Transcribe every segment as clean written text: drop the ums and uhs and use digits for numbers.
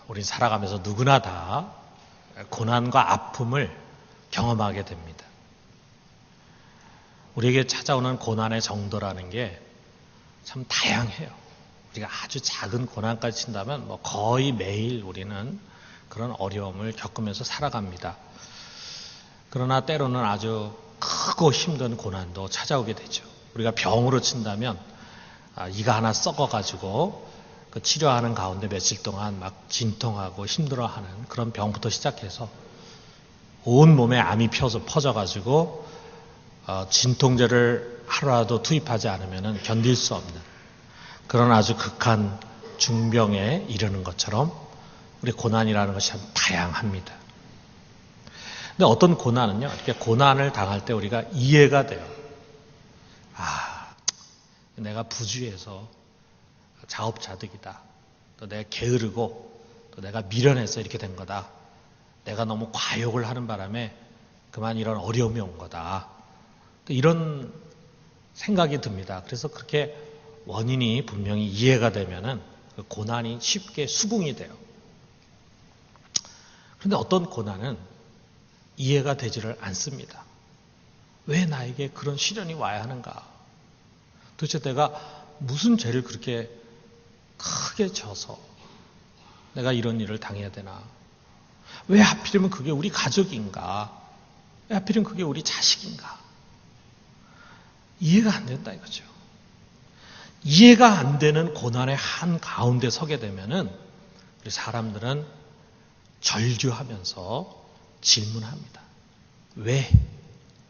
우리 살아가면서 누구나 다 고난과 아픔을 경험하게 됩니다. 우리에게 찾아오는 고난의 정도라는 게 참 다양해요. 우리가 아주 작은 고난까지 친다면 거의 매일 우리는 그런 어려움을 겪으면서 살아갑니다. 그러나 때로는 아주 크고 힘든 고난도 찾아오게 되죠. 우리가 병으로 친다면 이가 하나 썩어가지고 그 치료하는 가운데 며칠 동안 막 진통하고 힘들어하는 그런 병부터 시작해서 온 몸에 암이 퍼져가지고 진통제를 하루라도 투입하지 않으면 견딜 수 없는 그런 아주 극한 중병에 이르는 것처럼 우리 고난이라는 것이 참 다양합니다. 근데 어떤 고난은요, 이렇게 고난을 당할 때 우리가 이해가 돼요. 내가 부주의해서 자업자득이다. 또 내가 게으르고 또 내가 미련해서 이렇게 된 거다. 내가 너무 과욕을 하는 바람에 그만 이런 어려움이 온 거다. 또 이런 생각이 듭니다. 그래서 그렇게 원인이 분명히 이해가 되면은 그 고난이 쉽게 수긍이 돼요. 그런데 어떤 고난은 이해가 되지를 않습니다. 왜 나에게 그런 시련이 와야 하는가? 도대체 내가 무슨 죄를 그렇게 크게 져서 내가 이런 일을 당해야 되나? 왜 하필이면 그게 우리 가족인가? 왜 하필이면 그게 우리 자식인가? 이해가 안 된다 이거죠. 이해가 안 되는 고난의 한 가운데 서게 되면은 우리 사람들은 절규하면서 질문합니다. 왜?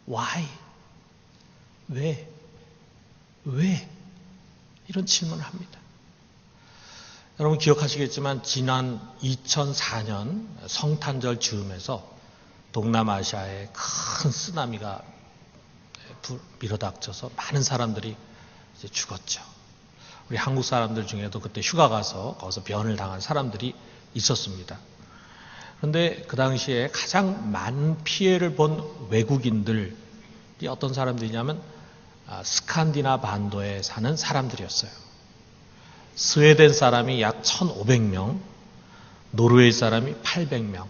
Why? 왜? 이런 질문을 합니다. 여러분 기억하시겠지만 지난 2004년 성탄절 즈음에서 동남아시아에 큰 쓰나미가 밀어닥쳐서 많은 사람들이 이제 죽었죠. 우리 한국 사람들 중에도 그때 휴가 가서 거기서 변을 당한 사람들이 있었습니다. 그런데 그 당시에 가장 많은 피해를 본 외국인들이 어떤 사람들이냐면 스칸디나 반도에 사는 사람들이었어요. 스웨덴 사람이 약 1,500명, 노르웨이 사람이 800명,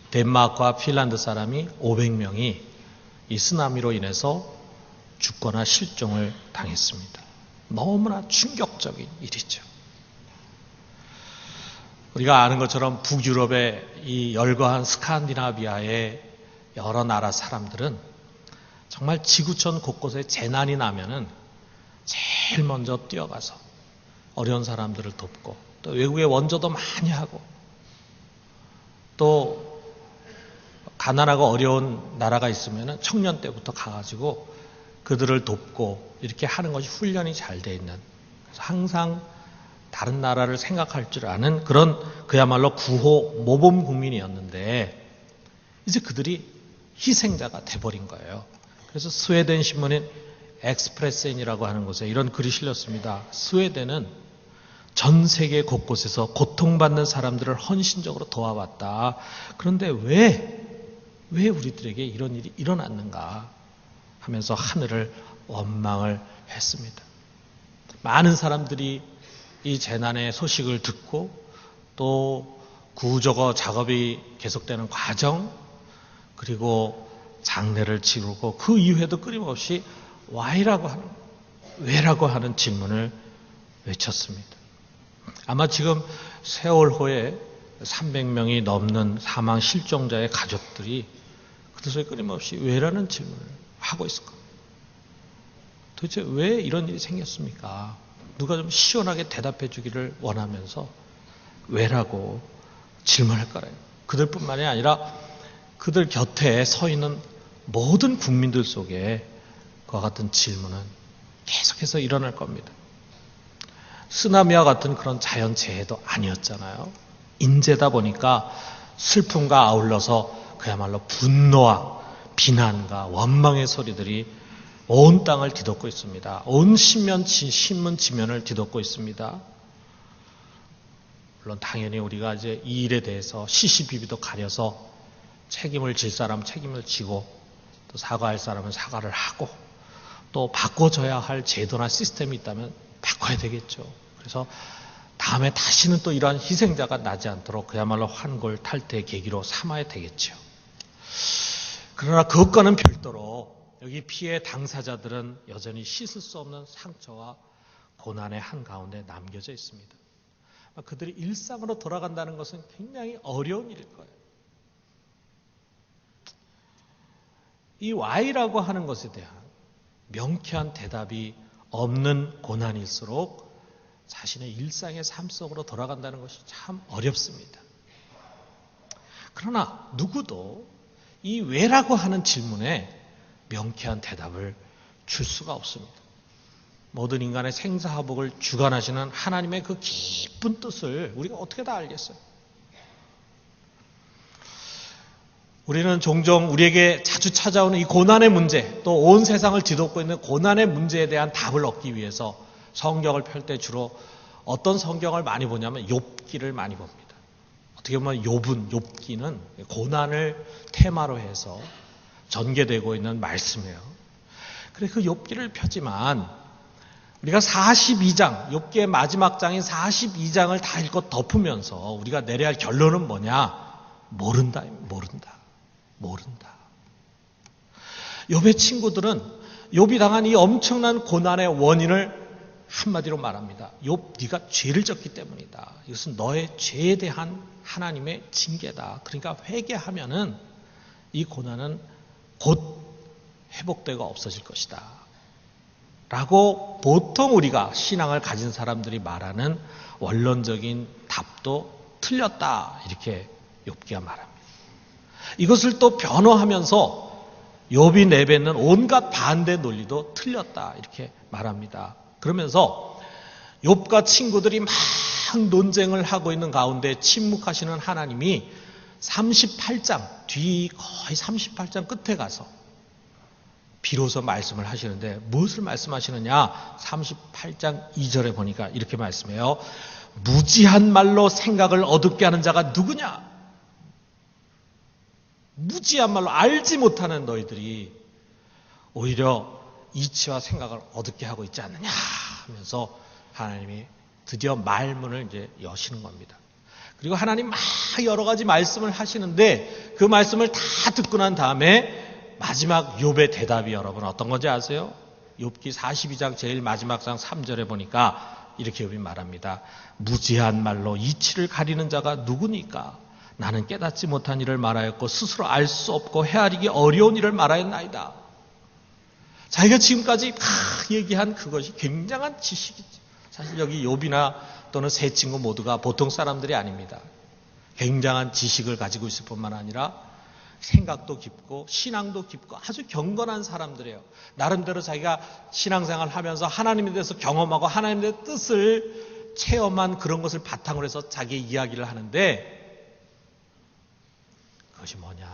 덴마크와 핀란드 사람이 500명이 이 쓰나미로 인해서 죽거나 실종을 당했습니다. 너무나 충격적인 일이죠. 우리가 아는 것처럼 북유럽의 이 열거한 스칸디나비아의 여러 나라 사람들은 정말 지구촌 곳곳에 재난이 나면은 제일 먼저 뛰어가서 어려운 사람들을 돕고 또 외국에 원조도 많이 하고 또 가난하고 어려운 나라가 있으면은 청년 때부터 가가지고 그들을 돕고 이렇게 하는 것이 훈련이 잘 돼 있는 그래서 항상 다른 나라를 생각할 줄 아는 그런 그야말로 구호 모범 국민이었는데 이제 그들이 희생자가 돼버린 거예요. 그래서 스웨덴 신문인 엑스프레센이라고 하는 곳에 이런 글이 실렸습니다. 스웨덴은 전 세계 곳곳에서 고통받는 사람들을 헌신적으로 도와왔다. 그런데 왜 우리들에게 이런 일이 일어났는가 하면서 하늘을 원망을 했습니다. 많은 사람들이 이 재난의 소식을 듣고 또 구조거 작업이 계속되는 과정 그리고 장례를 치르고 그 이후에도 끊임없이 왜라고 하는 질문을 외쳤습니다. 아마 지금 세월호에 300명이 넘는 사망 실종자의 가족들이 그것을 끊임없이 왜라는 질문을 하고 있을 겁니다. 도대체 왜 이런 일이 생겼습니까? 누가 좀 시원하게 대답해 주기를 원하면서 왜라고 질문할 거래요. 그들뿐만이 아니라 그들 곁에 서 있는 모든 국민들 속에 그와 같은 질문은 계속해서 일어날 겁니다. 쓰나미와 같은 그런 자연재해도 아니었잖아요. 인재다 보니까 슬픔과 아울러서 그야말로 분노와 비난과 원망의 소리들이 온 땅을 뒤덮고 있습니다. 온 신문 지면을 뒤덮고 있습니다. 물론 당연히 우리가 이제 이 일에 대해서 시시비비도 가려서 책임을 질 사람 책임을 지고 또 사과할 사람은 사과를 하고 또 바꿔줘야 할 제도나 시스템이 있다면 바꿔야 되겠죠. 그래서 다음에 다시는 또 이러한 희생자가 나지 않도록 그야말로 환골 탈퇴의 계기로 삼아야 되겠죠. 그러나 그것과는 별도로 여기 피해 당사자들은 여전히 씻을 수 없는 상처와 고난의 한가운데 남겨져 있습니다. 그들이 일상으로 돌아간다는 것은 굉장히 어려운 일일 거예요. 이 Y라고 하는 것에 대한 명쾌한 대답이 없는 고난일수록 자신의 일상의 삶 속으로 돌아간다는 것이 참 어렵습니다. 그러나 누구도 이 왜라고 하는 질문에 명쾌한 대답을 줄 수가 없습니다. 모든 인간의 생사화복을 주관하시는 하나님의 그 깊은 뜻을 우리가 어떻게 다 알겠어요? 우리는 종종 우리에게 자주 찾아오는 이 고난의 문제, 또 온 세상을 뒤덮고 있는 고난의 문제에 대한 답을 얻기 위해서 성경을 펼 때 주로 어떤 성경을 많이 보냐면 욥기를 많이 봅니다. 어떻게 보면 욥기는 고난을 테마로 해서 전개되고 있는 말씀이에요. 그래 그 욥기를 펴지만 우리가 42장, 욥기의 마지막 장인 42장을 다 읽고 덮으면서 우리가 내려야 할 결론은 뭐냐? 모른다. 욥의 친구들은 욥이 당한 이 엄청난 고난의 원인을 한마디로 말합니다. 욥, 네가 죄를 졌기 때문이다. 이것은 너의 죄에 대한 하나님의 징계다. 그러니까 회개하면은 이 고난은 곧 회복되고 없어질 것이다. 라고 보통 우리가 신앙을 가진 사람들이 말하는 원론적인 답도 틀렸다. 이렇게 욥기가 말합니다. 이것을 또 변호하면서 욥이 내뱉는 온갖 반대 논리도 틀렸다. 이렇게 말합니다. 그러면서 욥과 친구들이 막 논쟁을 하고 있는 가운데 침묵하시는 하나님이 38장, 뒤 거의 38장 끝에 가서 비로소 말씀을 하시는데 무엇을 말씀하시느냐? 38장 2절에 보니까 이렇게 말씀해요. 무지한 말로 생각을 어둡게 하는 자가 누구냐? 무지한 말로 알지 못하는 너희들이 오히려 이치와 생각을 어둡게 하고 있지 않느냐 하면서 하나님이 드디어 말문을 이제 여시는 겁니다. 그리고 하나님 막 여러 가지 말씀을 하시는데 그 말씀을 다 듣고 난 다음에 마지막 욥의 대답이 여러분 어떤 건지 아세요? 욥기 42장 제일 마지막 장 3절에 보니까 이렇게 욥이 말합니다. 무지한 말로 이치를 가리는 자가 누구니까? 나는 깨닫지 못한 일을 말하였고 스스로 알 수 없고 헤아리기 어려운 일을 말하였나이다. 자기가 지금까지 막 얘기한 그것이 굉장한 지식이죠. 사실 여기 욥이나 또는 세 친구 모두가 보통 사람들이 아닙니다. 굉장한 지식을 가지고 있을 뿐만 아니라 생각도 깊고 신앙도 깊고 아주 경건한 사람들이에요. 나름대로 자기가 신앙생활을 하면서 하나님에 대해서 경험하고 하나님의 뜻을 체험한 그런 것을 바탕으로 해서 자기의 이야기를 하는데 그것이 뭐냐?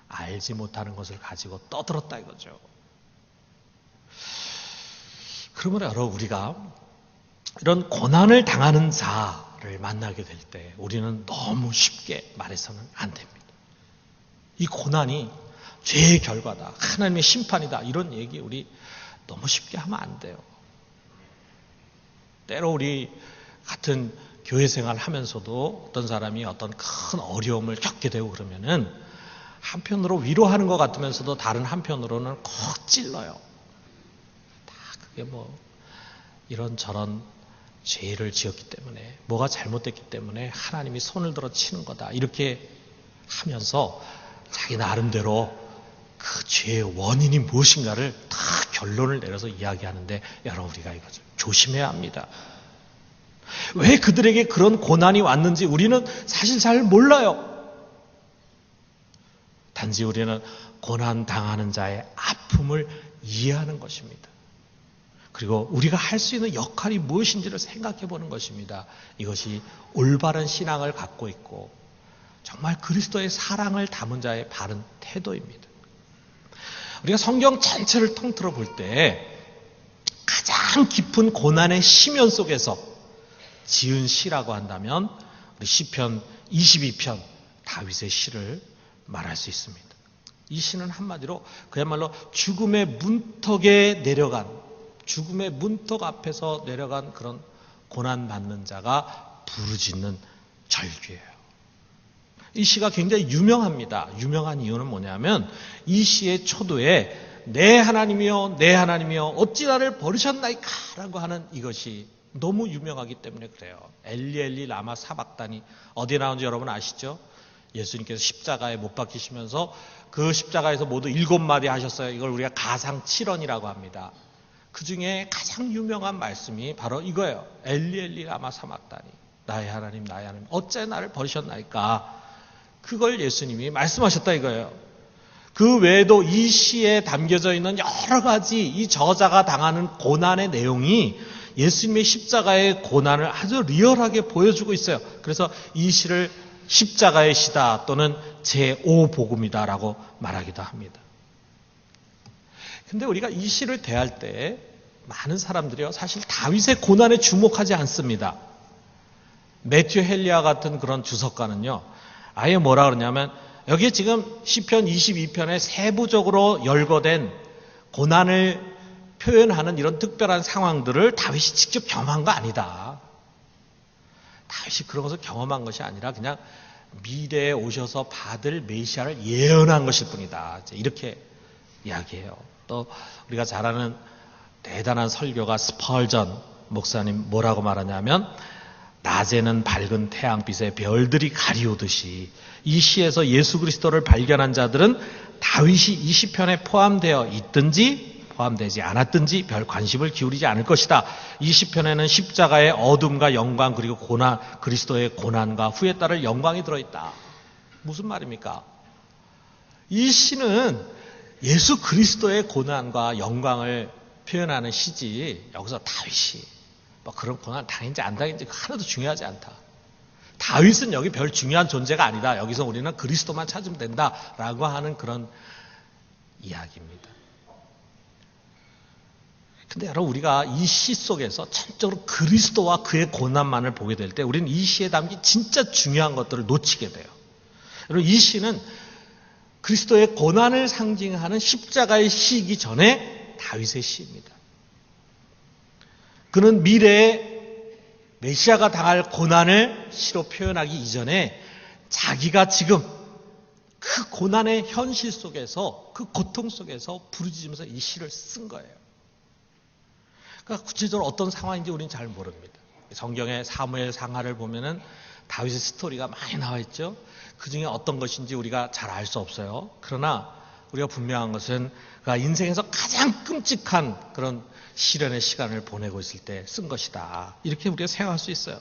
알지 못하는 것을 가지고 떠들었다 이거죠. 그러므로 여러분 우리가 이런 고난을 당하는 자를 만나게 될 때 우리는 너무 쉽게 말해서는 안 됩니다. 이 고난이 죄의 결과다. 하나님의 심판이다. 이런 얘기 우리 너무 쉽게 하면 안 돼요. 때로 우리 같은 교회 생활 하면서도 어떤 사람이 어떤 큰 어려움을 겪게 되고 그러면은 한편으로 위로하는 것 같으면서도 다른 한편으로는 콕 찔러요. 다 그게 뭐 이런저런 죄를 지었기 때문에 뭐가 잘못됐기 때문에 하나님이 손을 들어 치는 거다. 이렇게 하면서 자기 나름대로 그 죄의 원인이 무엇인가를 다 결론을 내려서 이야기하는데 여러분 우리가 이거 좀 조심해야 합니다. 왜 그들에게 그런 고난이 왔는지 우리는 사실 잘 몰라요. 단지 우리는 고난 당하는 자의 아픔을 이해하는 것입니다. 그리고 우리가 할 수 있는 역할이 무엇인지를 생각해 보는 것입니다. 이것이 올바른 신앙을 갖고 있고 정말 그리스도의 사랑을 담은 자의 바른 태도입니다. 우리가 성경 전체를 통틀어 볼 때 가장 깊은 고난의 심연 속에서 지은 시라고 한다면 우리 시편 22편 다윗의 시를 말할 수 있습니다. 이 시는 한마디로 그야말로 죽음의 문턱에 내려간 죽음의 문턱 앞에서 내려간 그런 고난받는 자가 부르짖는 절규예요. 이 시가 굉장히 유명합니다. 유명한 이유는 뭐냐면 이 시의 초도에 내 하나님이여 내 하나님이여 어찌 나를 버리셨나이까 라고 하는 이것이 너무 유명하기 때문에 그래요. 엘리 엘리 라마 사박다니 어디에 나오는지 여러분 아시죠? 예수님께서 십자가에 못 박히시면서 그 십자가에서 모두 7마디 하셨어요. 이걸 우리가 가상 7언이라고 합니다. 그 중에 가장 유명한 말씀이 바로 이거예요. 엘리 엘리 라마 사박다니 나의 하나님 나의 하나님 어째 나를 버리셨나이까. 그걸 예수님이 말씀하셨다 이거예요. 그 외에도 이 시에 담겨져 있는 여러 가지 이 저자가 당하는 고난의 내용이 예수님의 십자가의 고난을 아주 리얼하게 보여주고 있어요. 그래서 이 시를 십자가의 시다 또는 제5복음이다 라고 말하기도 합니다. 근데 우리가 이 시를 대할 때 많은 사람들이요 사실 다윗의 고난에 주목하지 않습니다. 매튜 헬리아 같은 그런 주석가는요 아예 뭐라 그러냐면 여기에 지금 시편 22편에 세부적으로 열거된 고난을 표현하는 이런 특별한 상황들을 다윗이 직접 경험한 거 아니다. 다윗이 그런 것을 경험한 것이 아니라 그냥 미래에 오셔서 받을 메시아를 예언한 것일 뿐이다. 이렇게 이야기해요. 또 우리가 잘 아는 대단한 설교가 스펄전 목사님 뭐라고 말하냐면 낮에는 밝은 태양빛에 별들이 가리우듯이 이 시에서 예수 그리스도를 발견한 자들은 다윗이 이 시편에 포함되어 있든지 포함되지 않았든지 별 관심을 기울이지 않을 것이다. 이 시편에는 십자가의 어둠과 영광 그리고 고난, 그리스도의 고난과 후에 따를 영광이 들어있다. 무슨 말입니까? 이 시는 예수 그리스도의 고난과 영광을 표현하는 시지 여기서 다윗이 뭐 그런 고난 당인지 안 당인지 하나도 중요하지 않다. 다윗은 여기 별 중요한 존재가 아니다. 여기서 우리는 그리스도만 찾으면 된다라고 하는 그런 이야기입니다. 근데 여러분 우리가 이 시 속에서 전적으로 그리스도와 그의 고난만을 보게 될 때 우리는 이 시에 담긴 진짜 중요한 것들을 놓치게 돼요. 여러분 이 시는 그리스도의 고난을 상징하는 십자가의 시이기 전에 다윗의 시입니다. 그는 미래에 메시아가 당할 고난을 시로 표현하기 이전에 자기가 지금 그 고난의 현실 속에서 그 고통 속에서 부르짖으면서 이 시를 쓴 거예요. 그러니까 구체적으로 어떤 상황인지 우리는 잘 모릅니다. 성경의 사무엘 상하를 보면은 다윗의 스토리가 많이 나와 있죠. 그 중에 어떤 것인지 우리가 잘 알 수 없어요. 그러나 우리가 분명한 것은 그가 인생에서 가장 끔찍한 그런 시련의 시간을 보내고 있을 때 쓴 것이다. 이렇게 우리가 생각할 수 있어요.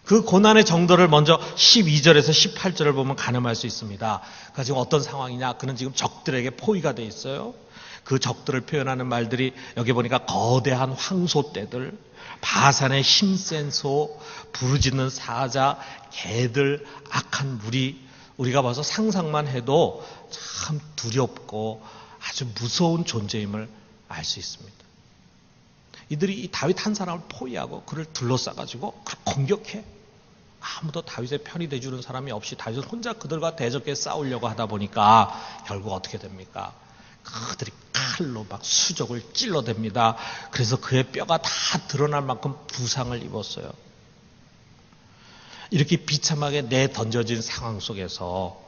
그 고난의 정도를 먼저 12절에서 18절을 보면 가늠할 수 있습니다. 그가 지금 어떤 상황이냐? 그는 지금 적들에게 포위가 돼 있어요. 그 적들을 표현하는 말들이 여기 보니까 거대한 황소떼들, 바산의 힘센 소, 부르짖는 사자, 개들, 악한 무리, 우리가 봐서 상상만 해도 참 두렵고 아주 무서운 존재임을 알 수 있습니다. 이들이 이 다윗 한 사람을 포위하고 그를 둘러싸가지고 그를 공격해. 아무도 다윗의 편이 돼주는 사람이 없이 다윗은 혼자 그들과 대적해 싸우려고 하다 보니까 결국 어떻게 됩니까? 그들이 칼로 막 수족을 찔러댑니다. 그래서 그의 뼈가 다 드러날 만큼 부상을 입었어요. 이렇게 비참하게 내던져진 상황 속에서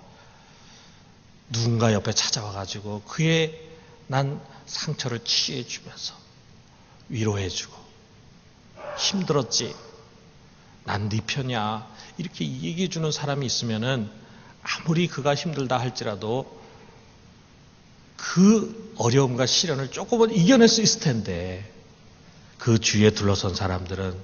누군가 옆에 찾아와가지고 그의 난 상처를 치유해주면서 위로해주고 힘들었지? 난 네 편이야. 이렇게 얘기해주는 사람이 있으면은 아무리 그가 힘들다 할지라도 그 어려움과 시련을 조금은 이겨낼 수 있을 텐데 그 주위에 둘러선 사람들은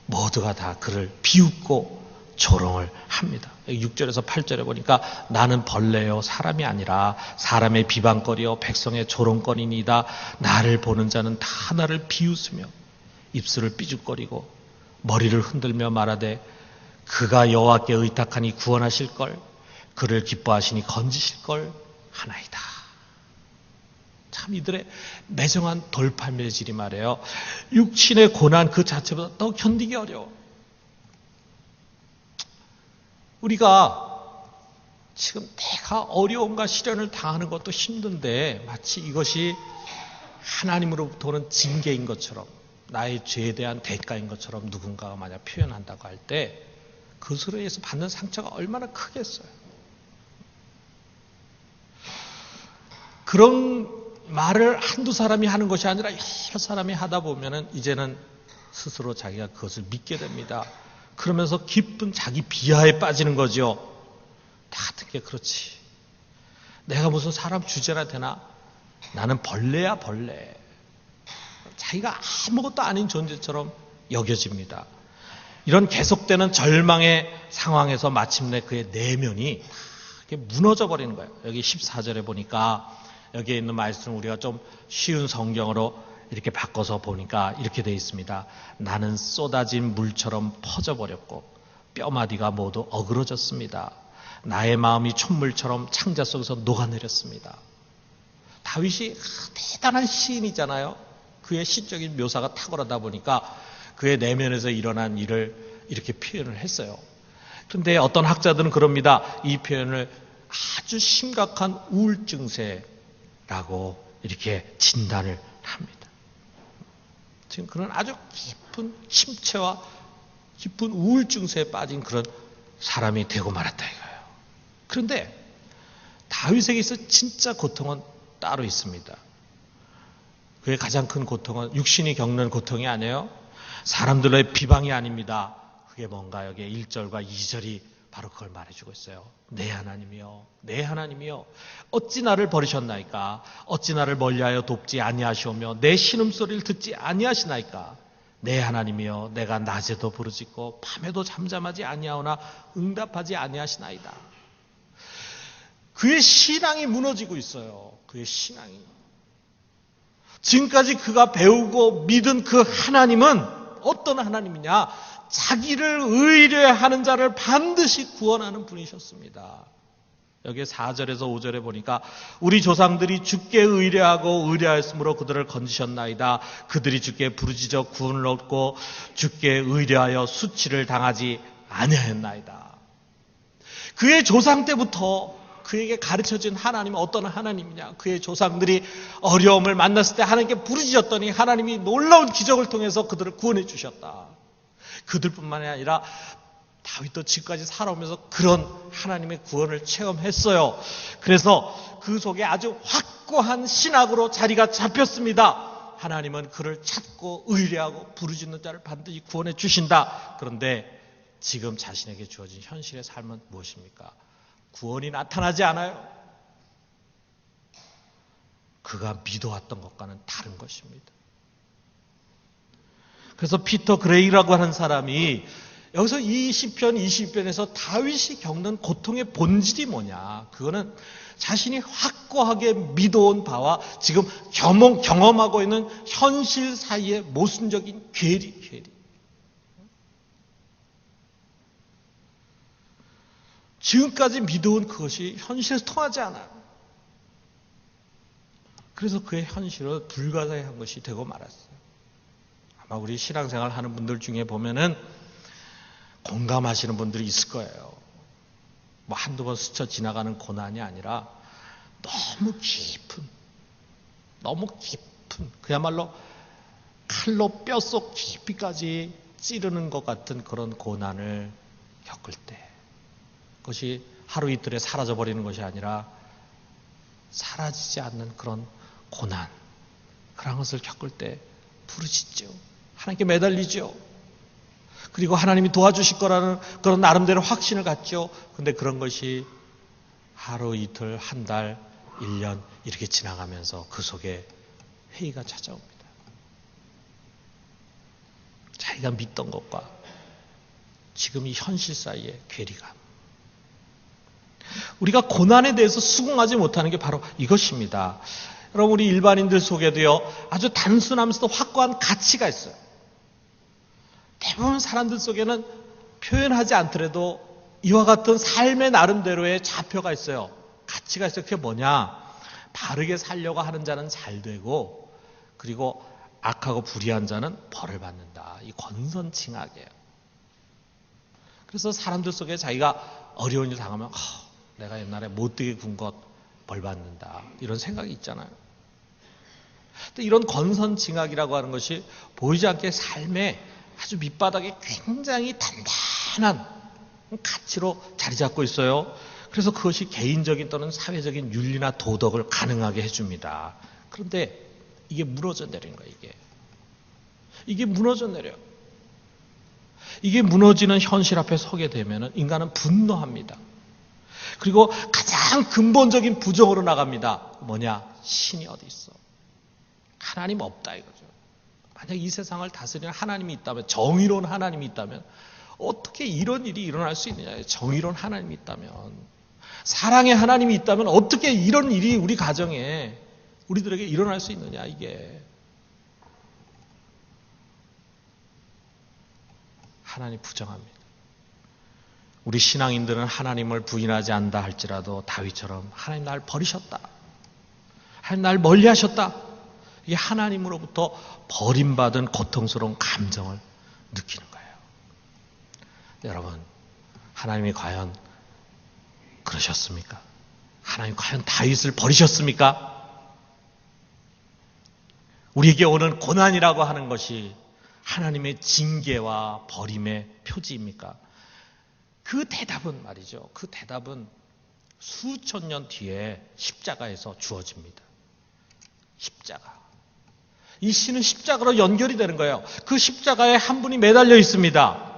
모두가 다 그를 비웃고 조롱을 합니다. 6절에서 8절에 보니까 나는 벌레요 사람이 아니라 사람의 비방거리요 백성의 조롱거리니이다. 나를 보는 자는 다 나를 비웃으며 입술을 삐죽거리고 머리를 흔들며 말하되 그가 여호와께 의탁하니 구원하실걸 그를 기뻐하시니 건지실걸 하나이다. 참 이들의 매정한 돌팔매질이 말이에요. 육신의 고난 그 자체보다 더 견디기 어려워. 우리가 지금 내가 어려움과 시련을 당하는 것도 힘든데 마치 이것이 하나님으로부터 오는 징계인 것처럼 나의 죄에 대한 대가인 것처럼 누군가가 만약 표현한다고 할 때 그것으로 인해서 받는 상처가 얼마나 크겠어요. 그런 말을 한두 사람이 하는 것이 아니라 여러 사람이 하다 보면은 이제는 스스로 자기가 그것을 믿게 됩니다. 그러면서 깊은 자기 비하에 빠지는 거죠. 다 같은 게 그렇지. 내가 무슨 사람 주제나 되나? 나는 벌레야 벌레. 자기가 아무것도 아닌 존재처럼 여겨집니다. 이런 계속되는 절망의 상황에서 마침내 그의 내면이 무너져 버리는 거예요. 여기 14절에 보니까 여기에 있는 말씀을 우리가 좀 쉬운 성경으로 이렇게 바꿔서 보니까 이렇게 되어 있습니다. 나는 쏟아진 물처럼 퍼져버렸고 뼈마디가 모두 어그러졌습니다. 나의 마음이 촛물처럼 창자 속에서 녹아내렸습니다. 다윗이 대단한 시인이잖아요. 그의 시적인 묘사가 탁월하다 보니까 그의 내면에서 일어난 일을 이렇게 표현을 했어요. 그런데 어떤 학자들은 그럽니다. 이 표현을 아주 심각한 우울증 증세라고 이렇게 진단을 합니다. 지금 그런 아주 깊은 침체와 깊은 우울증 증세에 빠진 그런 사람이 되고 말았다 이거예요. 그런데 다윗에게 있어 진짜 고통은 따로 있습니다. 그의 가장 큰 고통은 육신이 겪는 고통이 아니에요. 사람들의 비방이 아닙니다. 그게 뭔가 여기에 1절과 2절이 바로 그걸 말해주고 있어요. 내 하나님이여, 내 하나님이여, 어찌 나를 버리셨나이까? 어찌 나를 멀리하여 돕지 아니하시오며 내 신음소리를 듣지 아니하시나이까? 내 하나님이여, 내가 낮에도 부르짖고 밤에도 잠잠하지 아니하오나 응답하지 아니하시나이다. 그의 신앙이 무너지고 있어요. 그의 신앙이. 지금까지 그가 배우고 믿은 그 하나님은 어떤 하나님이냐? 자기를 의뢰하는 자를 반드시 구원하는 분이셨습니다. 여기 4절에서 5절에 보니까 우리 조상들이 주께 의뢰하고 의뢰하였으므로 그들을 건지셨나이다. 그들이 주께 부르짖어 구원을 얻고 주께 의뢰하여 수치를 당하지 아니하였나이다. 그의 조상 때부터 그에게 가르쳐진 하나님은 어떤 하나님이냐? 그의 조상들이 어려움을 만났을 때 하나님께 부르짖었더니 하나님이 놀라운 기적을 통해서 그들을 구원해 주셨다. 그들뿐만이 아니라 다윗도 지금까지 살아오면서 그런 하나님의 구원을 체험했어요. 그래서 그 속에 아주 확고한 신학으로 자리가 잡혔습니다. 하나님은 그를 찾고 의뢰하고 부르짖는 자를 반드시 구원해 주신다. 그런데 지금 자신에게 주어진 현실의 삶은 무엇입니까? 구원이 나타나지 않아요. 그가 믿어왔던 것과는 다른 것입니다. 그래서 피터 그레이라고 하는 사람이 여기서 이 시편 20편에서 다윗이 겪는 고통의 본질이 뭐냐? 그거는 자신이 확고하게 믿어온 바와 지금 경험하고 있는 현실 사이의 모순적인 괴리. 지금까지 믿어온 그것이 현실에서 통하지 않아요. 그래서 그의 현실을 불가사의한 것이 되고 말았어요. 아마 우리 신앙생활 하는 분들 중에 보면은 공감하시는 분들이 있을 거예요. 뭐 한두 번 스쳐 지나가는 고난이 아니라 너무 깊은 그야말로 칼로 뼛속 깊이까지 찌르는 것 같은 그런 고난을 겪을 때 그것이 하루 이틀에 사라져버리는 것이 아니라 사라지지 않는 그런 고난, 그런 것을 겪을 때 부르짖죠. 하나님께 매달리죠. 그리고 하나님이 도와주실 거라는 그런 나름대로 확신을 갖죠. 그런데 그런 것이 하루 이틀, 한 달, 1년 이렇게 지나가면서 그 속에 회의가 찾아옵니다. 자기가 믿던 것과 지금 이 현실 사이의 괴리감. 우리가 고난에 대해서 수긍하지 못하는 게 바로 이것입니다. 여러분, 우리 일반인들 속에도요, 아주 단순하면서도 확고한 가치가 있어요. 대부분 사람들 속에는 표현하지 않더라도 이와 같은 삶의 나름대로의 좌표가 있어요. 가치가 있어요. 그게 뭐냐? 바르게 살려고 하는 자는 잘 되고, 그리고 악하고 불의한 자는 벌을 받는다. 이 권선징악이에요. 그래서 사람들 속에 자기가 어려운 일 당하면 내가 옛날에 못되게 군 것 벌 받는다. 이런 생각이 있잖아요. 또 이런 권선징악이라고 하는 것이 보이지 않게 삶의 아주 밑바닥에 굉장히 단단한 가치로 자리 잡고 있어요. 그래서 그것이 개인적인 또는 사회적인 윤리나 도덕을 가능하게 해줍니다. 그런데 이게 무너져 내리는 거예요. 이게 무너져 내려요. 이게 무너지는 현실 앞에 서게 되면 인간은 분노합니다. 그리고 가장 근본적인 부정으로 나갑니다. 뭐냐? 신이 어디 있어? 하나님 없다 이거죠. 만약 이 세상을 다스리는 하나님이 있다면, 정의로운 하나님이 있다면 어떻게 이런 일이 일어날 수 있느냐? 정의로운 하나님이 있다면, 사랑의 하나님이 있다면 어떻게 이런 일이 우리 가정에, 우리들에게 일어날 수 있느냐? 이게 하나님 부정합니다. 우리 신앙인들은 하나님을 부인하지 않다 할지라도 다윗처럼 하나님 날 버리셨다, 하나님 날 멀리하셨다, 이게 하나님으로부터 버림받은 고통스러운 감정을 느끼는 거예요. 여러분, 하나님이 과연 그러셨습니까? 하나님 과연 다윗을 버리셨습니까? 우리에게 오는 고난이라고 하는 것이 하나님의 징계와 버림의 표지입니까? 그 대답은 말이죠. 그 대답은 수천 년 뒤에 십자가에서 주어집니다. 십자가. 이 시는 십자가로 연결이 되는 거예요. 그 십자가에 한 분이 매달려 있습니다.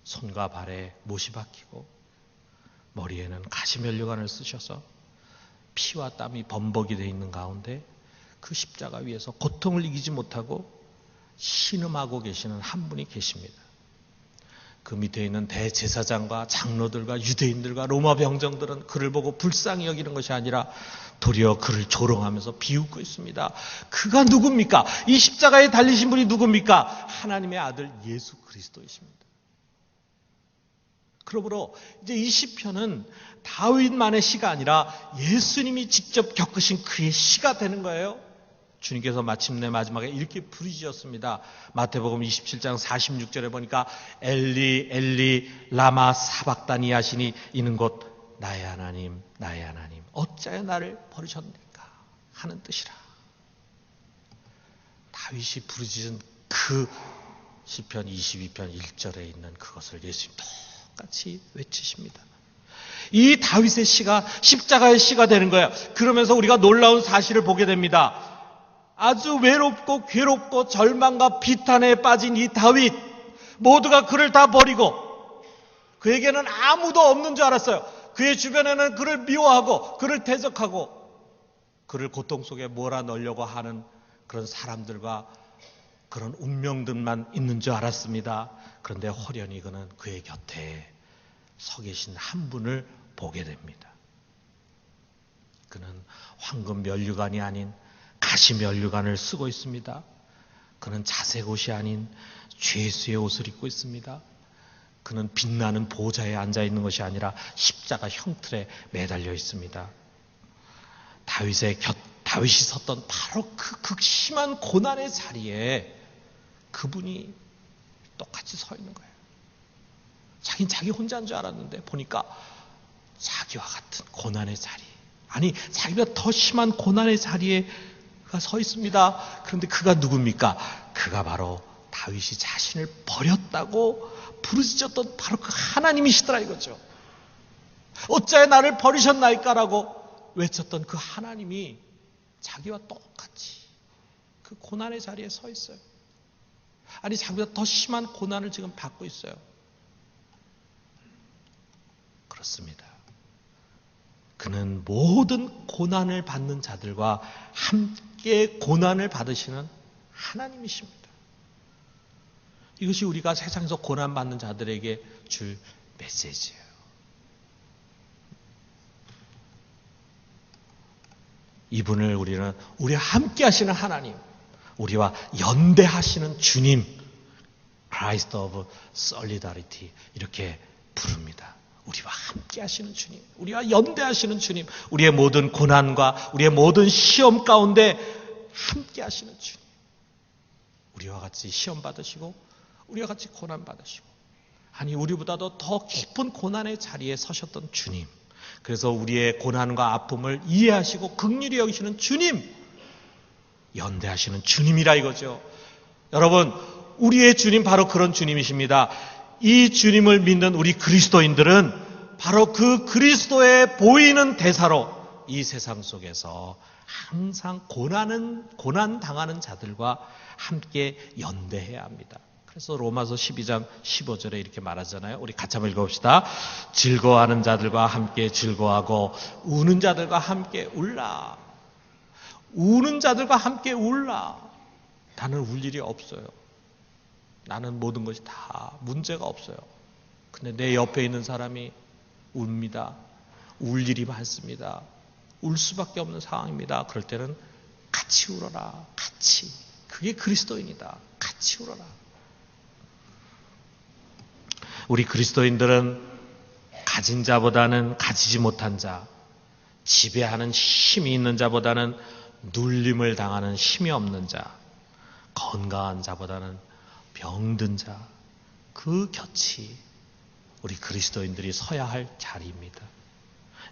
손과 발에 못이 박히고 머리에는 가시면류관을 쓰셔서 피와 땀이 범벅이 되어 있는 가운데 그 십자가 위에서 고통을 이기지 못하고 신음하고 계시는 한 분이 계십니다. 그 밑에 있는 대제사장과 장로들과 유대인들과 로마 병정들은 그를 보고 불쌍히 여기는 것이 아니라 도리어 그를 조롱하면서 비웃고 있습니다. 그가 누굽니까? 이 십자가에 달리신 분이 누굽니까? 하나님의 아들 예수 그리스도이십니다. 그러므로 이제 이 시편은 다윗만의 시가 아니라 예수님이 직접 겪으신 그의 시가 되는 거예요. 주님께서 마침내 마지막에 이렇게 부르짖었습니다. 마태복음 27장 46절에 보니까 엘리 엘리 라마 사박다니 하시니 이는 곧 나의 하나님 나의 하나님 어찌하여 나를 버리셨는가 하는 뜻이라. 다윗이 부르짖은 그 시편 22편 1절에 있는 그것을 예수님 똑같이 외치십니다. 이 다윗의 시가 십자가의 시가 되는 거예요. 그러면서 우리가 놀라운 사실을 보게 됩니다. 아주 외롭고 괴롭고 절망과 비탄에 빠진 이 다윗, 모두가 그를 다 버리고 그에게는 아무도 없는 줄 알았어요. 그의 주변에는 그를 미워하고 그를 대적하고 그를 고통 속에 몰아넣으려고 하는 그런 사람들과 그런 운명들만 있는 줄 알았습니다. 그런데 호련히 그는 그의 곁에 서 계신 한 분을 보게 됩니다. 그는 황금 면류관이 아닌 가시 면류관을 쓰고 있습니다. 그는 자색 옷이 아닌 죄수의 옷을 입고 있습니다. 그는 빛나는 보좌에 앉아 있는 것이 아니라 십자가 형틀에 매달려 있습니다. 다윗이 섰던 바로 그 극심한 고난의 자리에 그분이 똑같이 서 있는 거예요. 자긴 자기 혼자인 줄 알았는데 보니까 자기와 같은 고난의 자리, 아니 자기보다 더 심한 고난의 자리에 그가 서 있습니다. 그런데 그가 누굽니까? 그가 바로 다윗이 자신을 버렸다고 부르짖었던 바로 그 하나님이시더라 이거죠. 어찌하여 나를 버리셨나이까라고 외쳤던 그 하나님이 자기와 똑같이 그 고난의 자리에 서 있어요. 아니 자기보다 더 심한 고난을 지금 받고 있어요. 그렇습니다. 그는 모든 고난을 받는 자들과 함께 고난을 받으시는 하나님이십니다. 이것이 우리가 세상에서 고난받는 자들에게 줄 메시지예요. 이분을 우리는 우리와 함께 하시는 하나님, 우리와 연대하시는 주님, Christ of Solidarity 이렇게 부릅니다. 우리와 함께 하시는 주님, 우리와 연대하시는 주님, 우리의 모든 고난과 우리의 모든 시험 가운데 함께 하시는 주님, 우리와 같이 시험 받으시고 우리와 같이 고난 받으시고, 아니 우리보다도 더 깊은 고난의 자리에 서셨던 주님, 그래서 우리의 고난과 아픔을 이해하시고 긍휼히 여기시는 주님, 연대하시는 주님이라 이거죠. 여러분, 우리의 주님 바로 그런 주님이십니다. 이 주님을 믿는 우리 그리스도인들은 바로 그 그리스도의 보이는 대사로 이 세상 속에서 항상 고난 당하는 자들과 함께 연대해야 합니다. 그래서 로마서 12장 15절에 이렇게 말하잖아요. 우리 같이 한번 읽어봅시다. 즐거워하는 자들과 함께 즐거워하고 우는 자들과 함께 울라. 우는 자들과 함께 울라. 나는 울 일이 없어요. 나는 모든 것이 다 문제가 없어요. 근데 내 옆에 있는 사람이 웁니다. 울 일이 많습니다. 울 수밖에 없는 상황입니다. 그럴 때는 같이 울어라. 같이. 그게 그리스도인이다. 같이 울어라. 우리 그리스도인들은 가진 자보다는 가지지 못한 자, 지배하는 힘이 있는 자보다는 눌림을 당하는 힘이 없는 자, 건강한 자보다는 병든 자, 그 곁이 우리 그리스도인들이 서야 할 자리입니다.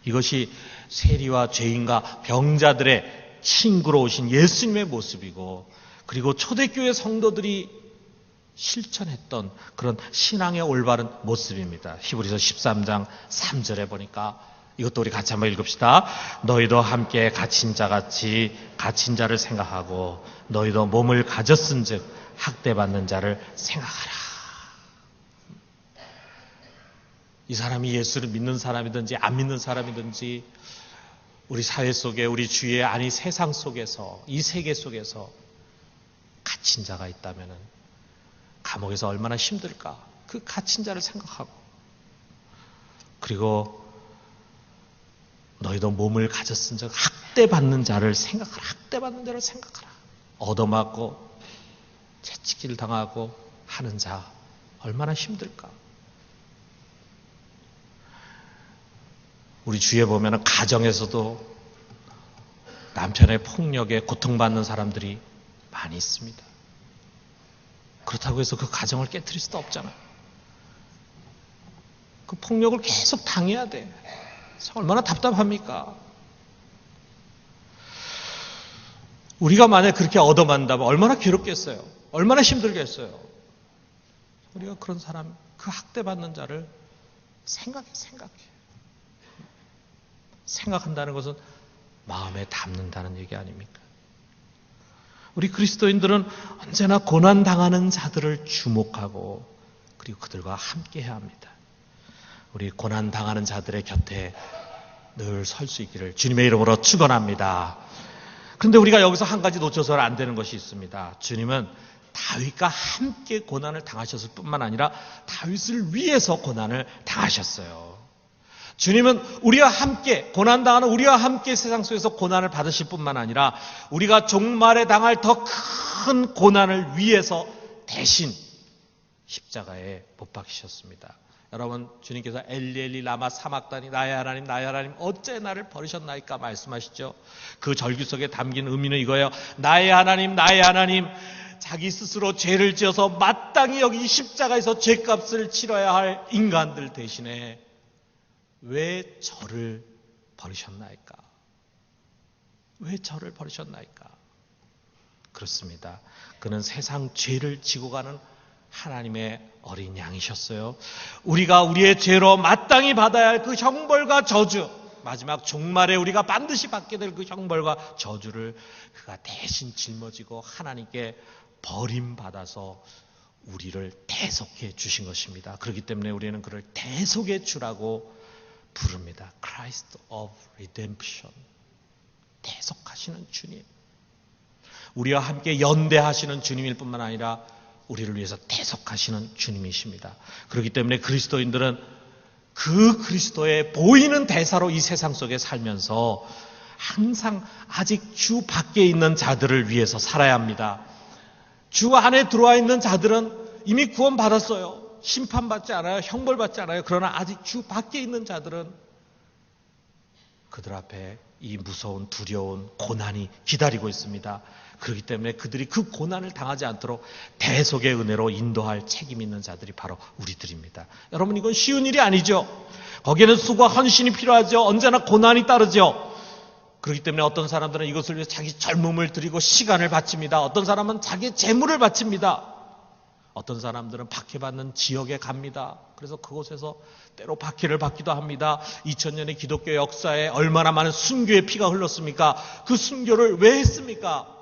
이것이 세리와 죄인과 병자들의 친구로 오신 예수님의 모습이고, 그리고 초대교회 성도들이 실천했던 그런 신앙의 올바른 모습입니다. 히브리서 13장 3절에 보니까 이것도 우리 같이 한번 읽읍시다. 너희도 함께 갇힌 자같이 갇힌 자를 생각하고 너희도 몸을 가졌은즉 학대받는 자를 생각하라. 이 사람이 예수를 믿는 사람이든지 안 믿는 사람이든지 우리 사회 속에 우리 주위에 아니 세상 속에서 이 세계 속에서 갇힌 자가 있다면 감옥에서 얼마나 힘들까. 그 갇힌 자를 생각하고, 그리고 너희도 몸을 가졌은즉 학대받는 자를 생각하라. 학대받는 자를 생각하라. 얻어맞고 채찍질 당하고 하는 자 얼마나 힘들까. 우리 주위에 보면 가정에서도 남편의 폭력에 고통받는 사람들이 많이 있습니다. 그렇다고 해서 그 가정을 깨트릴 수도 없잖아요. 그 폭력을 계속 당해야 돼. 얼마나 답답합니까? 우리가 만약 그렇게 얻어맞는다면 얼마나 괴롭겠어요? 얼마나 힘들겠어요? 우리가 그런 사람, 그 학대받는 자를 생각해. 생각한다는 것은 마음에 담는다는 얘기 아닙니까? 우리 그리스도인들은 언제나 고난당하는 자들을 주목하고 그리고 그들과 함께 해야 합니다. 우리 고난당하는 자들의 곁에 늘 설 수 있기를 주님의 이름으로 축원합니다. 그런데 우리가 여기서 한 가지 놓쳐서는 안 되는 것이 있습니다. 주님은 다윗과 함께 고난을 당하셨을 뿐만 아니라 다윗을 위해서 고난을 당하셨어요. 주님은 우리와 함께 고난당하는 우리와 함께 세상 속에서 고난을 받으실 뿐만 아니라 우리가 종말에 당할 더 큰 고난을 위해서 대신 십자가에 못 박히셨습니다. 여러분, 주님께서 엘리 라마 사막다니 나의 하나님 나의 하나님 어째 나를 버리셨나이까 말씀하시죠. 그 절규 속에 담긴 의미는 이거예요. 나의 하나님 나의 하나님, 자기 스스로 죄를 지어서 마땅히 여기 십자가에서 죄값을 치러야 할 인간들 대신에 왜 저를 버리셨나이까? 왜 저를 버리셨나이까? 그렇습니다. 그는 세상 죄를 지고 가는 하나님의 어린 양이셨어요. 우리가 우리의 죄로 마땅히 받아야 할 그 형벌과 저주, 마지막 종말에 우리가 반드시 받게 될 그 형벌과 저주를 그가 대신 짊어지고 하나님께 버림받아서 우리를 대속해 주신 것입니다. 그렇기 때문에 우리는 그를 대속의 주라고 부릅니다. Christ of Redemption. 대속하시는 주님. 우리와 함께 연대하시는 주님일 뿐만 아니라 우리를 위해서 대속하시는 주님이십니다. 그렇기 때문에 그리스도인들은 그 그리스도의 보이는 대사로 이 세상 속에 살면서 항상 아직 주 밖에 있는 자들을 위해서 살아야 합니다. 주 안에 들어와 있는 자들은 이미 구원받았어요. 심판받지 않아요. 형벌받지 않아요. 그러나 아직 주 밖에 있는 자들은 그들 앞에 이 무서운 두려운 고난이 기다리고 있습니다. 그렇기 때문에 그들이 그 고난을 당하지 않도록 대속의 은혜로 인도할 책임 있는 자들이 바로 우리들입니다. 여러분, 이건 쉬운 일이 아니죠. 거기에는 수고와 헌신이 필요하죠. 언제나 고난이 따르죠. 그렇기 때문에 어떤 사람들은 이것을 위해서 자기 젊음을 드리고 시간을 바칩니다. 어떤 사람은 자기의 재물을 바칩니다. 어떤 사람들은 박해받는 지역에 갑니다. 그래서 그곳에서 때로 박해를 받기도 합니다. 2000년의 기독교 역사에 얼마나 많은 순교의 피가 흘렀습니까? 그 순교를 왜 했습니까?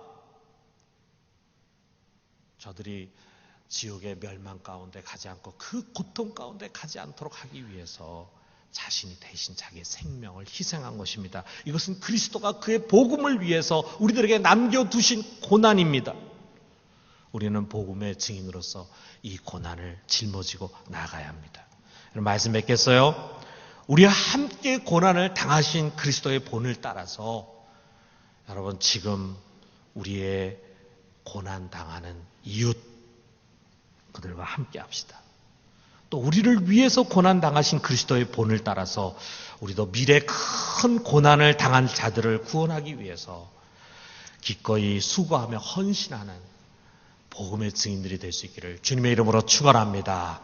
저들이 지옥의 멸망 가운데 가지 않고 그 고통 가운데 가지 않도록 하기 위해서 자신이 대신 자기의 생명을 희생한 것입니다. 이것은 그리스도가 그의 복음을 위해서 우리들에게 남겨두신 고난입니다. 우리는 복음의 증인으로서 이 고난을 짊어지고 나아가야 합니다. 말씀 뵙겠어요? 우리와 함께 고난을 당하신 그리스도의 본을 따라서 여러분, 지금 우리의 고난 당하는 이웃, 그들과 함께 합시다. 또 우리를 위해서 고난 당하신 그리스도의 본을 따라서 우리도 미래 큰 고난을 당한 자들을 구원하기 위해서 기꺼이 수고하며 헌신하는 복음의 증인들이 될 수 있기를 주님의 이름으로 축원합니다.